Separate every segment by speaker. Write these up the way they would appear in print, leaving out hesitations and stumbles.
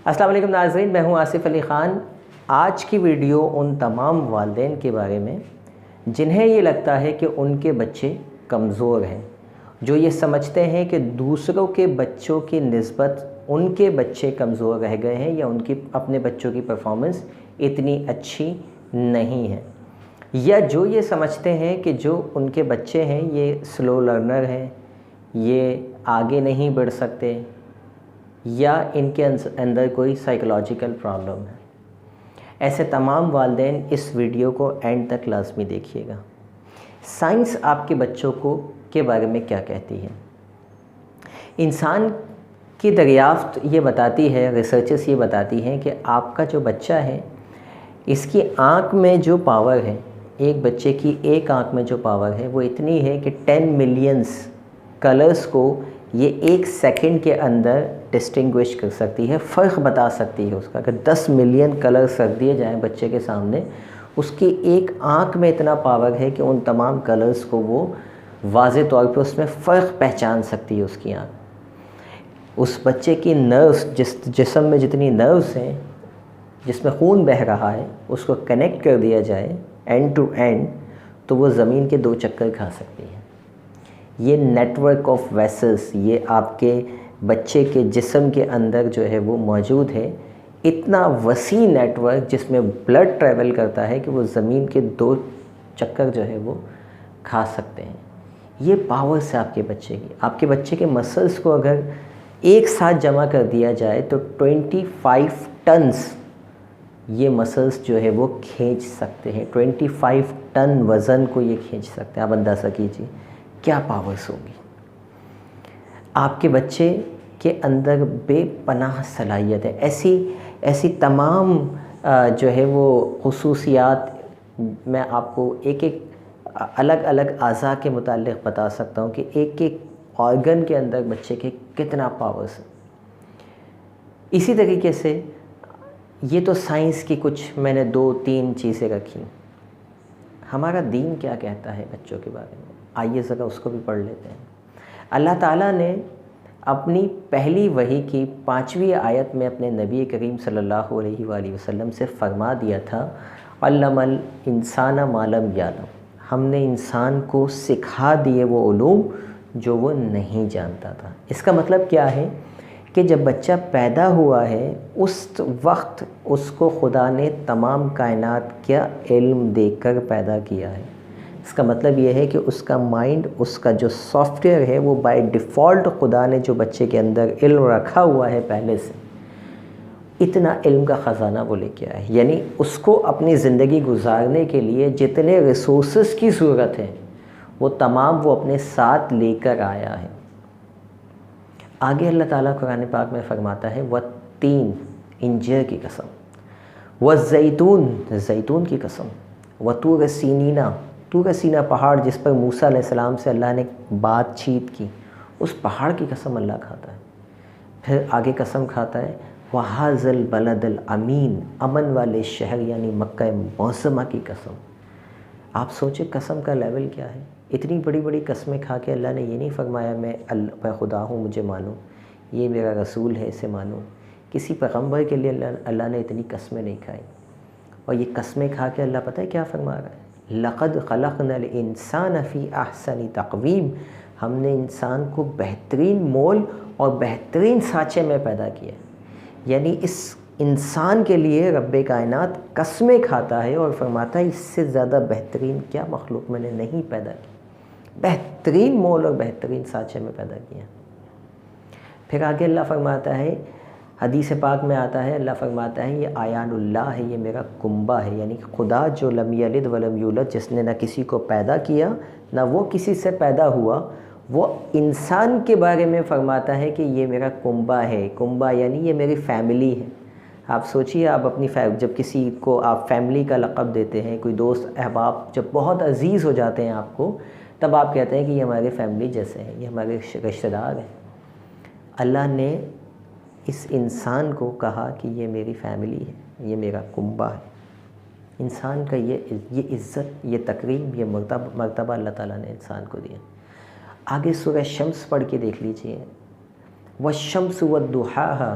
Speaker 1: السلام علیکم ناظرین، میں ہوں آصف علی خان۔ آج کی ویڈیو ان تمام والدین کے بارے میں جنہیں یہ لگتا ہے کہ ان کے بچے کمزور ہیں، جو یہ سمجھتے ہیں کہ دوسروں کے بچوں کی نسبت ان کے بچے کمزور رہ گئے ہیں یا ان کی اپنے بچوں کی پرفارمنس اتنی اچھی نہیں ہے، یا جو یہ سمجھتے ہیں کہ جو ان کے بچے ہیں یہ سلو لرنر ہیں، یہ آگے نہیں بڑھ سکتے، یا ان کے اندر کوئی سائیکولوجیکل پرابلم ہے۔ ایسے تمام والدین اس ویڈیو کو اینڈ تک لازمی دیکھیے گا۔ سائنس آپ کے بچوں کے بارے میں کیا کہتی ہے؟ انسان کی دریافت یہ بتاتی ہے، ریسرچرز یہ بتاتی ہیں کہ آپ کا جو بچہ ہے اس کی آنکھ میں جو پاور ہے، ایک بچے کی ایک آنکھ میں جو پاور ہے وہ اتنی ہے کہ 10 ملینز کلرز کو یہ ایک سیکنڈ کے اندر ڈسٹنگوش کر سکتی ہے، فرق بتا سکتی ہے اس کا۔ اگر 10 ملین کلرز رکھ دیے جائیں بچے کے سامنے، اس کی ایک آنکھ میں اتنا پاور ہے کہ ان تمام کلرز کو وہ واضح طور پہ اس میں فرق پہچان سکتی ہے اس کی آنکھ۔ اس بچے کی نروز، جسم میں جتنی نروز ہیں جس میں خون بہہ رہا ہے، اس کو کنیکٹ کر دیا جائے اینڈ ٹو اینڈ تو وہ زمین کے 2 چکر کھا سکتی ہے۔ یہ نیٹ ورک آف ویسلز یہ آپ کے بچے کے جسم کے اندر جو ہے وہ موجود ہے، اتنا وسیع نیٹ ورک جس میں بلڈ ٹریول کرتا ہے کہ وہ زمین کے 2 چکر جو ہے وہ کھا سکتے ہیں۔ یہ پاور سے آپ کے بچے کی، آپ کے بچے کے مسلز کو اگر ایک ساتھ جمع کر دیا جائے تو 25 ٹنز یہ مسلز جو ہے وہ کھینچ سکتے ہیں، 25 ٹن وزن کو یہ کھینچ سکتے ہیں۔ آپ اندازہ کیجیے کیا پاورز ہوگی۔ آپ کے بچے کے اندر بے پناہ صلاحیت ہے، ایسی تمام جو ہے وہ خصوصیات میں آپ کو ایک الگ الگ اعضاء کے متعلق بتا سکتا ہوں کہ ایک آرگن کے اندر بچے کے کتنا پاورز ہے۔ اسی طریقے سے یہ تو سائنس کی کچھ میں نے 2-3 چیزیں رکھی۔ ہمارا دین کیا کہتا ہے بچوں کے بارے میں؟ آئیے ذرا اس کو بھی پڑھ لیتے ہیں۔ اللہ تعالیٰ نے اپنی پہلی وحی کی 5ویں آیت میں اپنے نبی کریم صلی اللہ علیہ وآلہ وسلم سے فرما دیا تھا، علم الانسان ما لم یعلم، ہم نے انسان کو سکھا دیے وہ علوم جو وہ نہیں جانتا تھا۔ اس کا مطلب کیا ہے کہ جب بچہ پیدا ہوا ہے اس وقت اس کو خدا نے تمام کائنات کا علم دے کر پیدا کیا ہے۔ اس کا مطلب یہ ہے کہ اس کا مائنڈ، اس کا جو سافٹ ویئر ہے وہ بائی ڈیفالٹ خدا نے جو بچے کے اندر علم رکھا ہوا ہے پہلے سے، اتنا علم کا خزانہ وہ لے کے آیا ہے۔ یعنی اس کو اپنی زندگی گزارنے کے لیے جتنے ریسورسز کی ضرورت ہے وہ تمام وہ اپنے ساتھ لے کر آیا ہے۔ آگے اللہ تعالیٰ قرآن پاک میں فرماتا ہے والتین، انجیر کی قسم، والزیتون، زیتون کی قسم، وطور سینین، طور سینا پہاڑ جس پر موسیٰ علیہ السلام سے اللہ نے بات چیت کی، اس پہاڑ کی قسم اللہ کھاتا ہے۔ پھر آگے قسم کھاتا ہے وَهَذَا الْبَلَدَ الْأَمِينَ، امن والے شہر یعنی مکہ معظمہ کی قسم۔ آپ سوچیں قسم کا لیول کیا ہے۔ اتنی بڑی بڑی قسمیں کھا کے اللہ نے یہ نہیں فرمایا میں خدا ہوں مجھے مانو، یہ میرا رسول ہے اسے مانو۔ کسی پیغمبر کے لیے اللہ نے اتنی قسمیں نہیں کھائی۔ اور یہ قسمیں کھا کے اللہ پتہ ہے کیا فرما رہا ہے؟ لَقَدْ خَلَقْنَا الْإِنسَانَ فِي أَحْسَنِ تَقْوِيمٍ، ہم نے انسان کو بہترین مول اور بہترین سانچے میں پیدا کیا ہے۔ یعنی اس انسان کے لیے رب کائنات قسمیں کھاتا ہے اور فرماتا ہے اس سے زیادہ بہترین کیا مخلوق میں نے نہیں پیدا کی، بہترین مول اور بہترین سانچے میں پیدا کیا۔ پھر آگے اللہ فرماتا ہے، حدیث پاک میں آتا ہے، اللہ فرماتا ہے یہ آیان اللہ ہے، یہ میرا کنبہ ہے، یعنی خدا جو لم یلد ولم یولد، جس نے نہ کسی کو پیدا کیا نہ وہ کسی سے پیدا ہوا، وہ انسان کے بارے میں فرماتا ہے کہ یہ میرا کنبہ ہے۔ کنبہ یعنی یہ میری فیملی ہے۔ آپ سوچئے آپ اپنی جب کسی کو آپ فیملی کا لقب دیتے ہیں، کوئی دوست احباب جب بہت عزیز ہو جاتے ہیں آپ کو، تب آپ کہتے ہیں کہ یہ ہمارے فیملی جیسے ہیں، یہ ہمارے رشتہ دار ہیں۔ اللہ نے اس انسان کو کہا کہ یہ میری فیملی ہے، یہ میرا کنبہ ہے۔ انسان کا یہ عزت، یہ تکریم، یہ مرتبہ اللہ تعالیٰ نے انسان کو دیا۔ آگے سورہ شمس پڑھ کے دیکھ لیجئے، والشمس والضحاہا،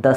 Speaker 1: 10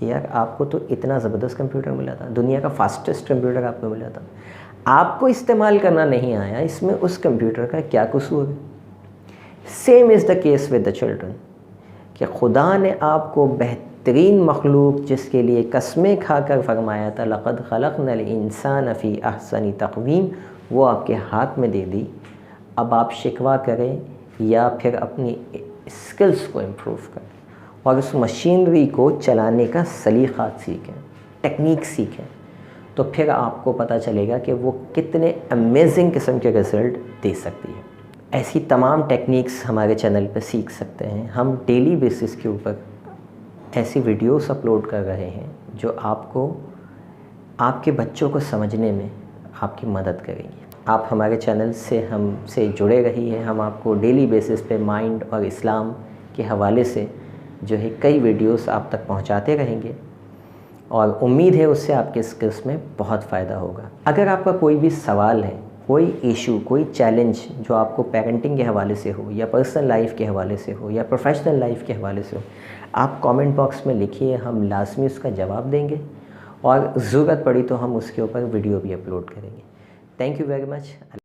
Speaker 1: کہ یار آپ کو تو اتنا زبردست کمپیوٹر ملا تھا، دنیا کا فاسٹسٹ کمپیوٹر آپ کو ملا تھا، آپ کو استعمال کرنا نہیں آیا، اس میں اس کمپیوٹر کا کیا قصور ہے؟ Same is the case with the children, کہ خدا نے آپ کو بہترین مخلوق جس کے لیے قسمیں کھا کر فرمایا تھا لقد خلقنا الانسان فی احسن تقویم، وہ آپ کے ہاتھ میں دے دی. اب آپ شکوہ کریں یا پھر اپنی اسکلس کو امپروو کریں اور اس مشینری کو چلانے کا سلیقات سیکھیں، ٹیکنیک سیکھیں، تو پھر آپ کو پتہ چلے گا کہ وہ کتنے امیزنگ قسم کے رزلٹ دے سکتی ہے. ایسی تمام ٹیکنیکس ہمارے چینل پہ سیکھ سکتے ہیں. ہم ڈیلی بیسس کے اوپر ایسی ویڈیوز اپلوڈ کر رہے ہیں جو آپ کو آپ کے بچوں کو سمجھنے میں آپ کی مدد کریں گی. آپ ہمارے چینل سے ہم سے جڑے رہیے. ہم آپ کو ڈیلی بیسس پہ مائنڈ اور اسلام کے حوالے سے جو ہے کئی ویڈیوز آپ تک پہنچاتے رہیں گے اور امید ہے اس سے آپ کے اسکلس میں بہت فائدہ ہوگا. اگر آپ کا کوئی بھی سوال ہے، کوئی ایشو، کوئی چیلنج جو آپ کو پیرنٹنگ کے حوالے سے ہو یا پرسنل لائف کے حوالے سے ہو یا پروفیشنل لائف کے حوالے سے ہو، آپ کامنٹ باکس میں لکھیے، ہم لازمی اس کا جواب دیں گے اور ضرورت پڑی تو ہم اس کے اوپر ویڈیو بھی اپلوڈ کریں گے. Thank you very much.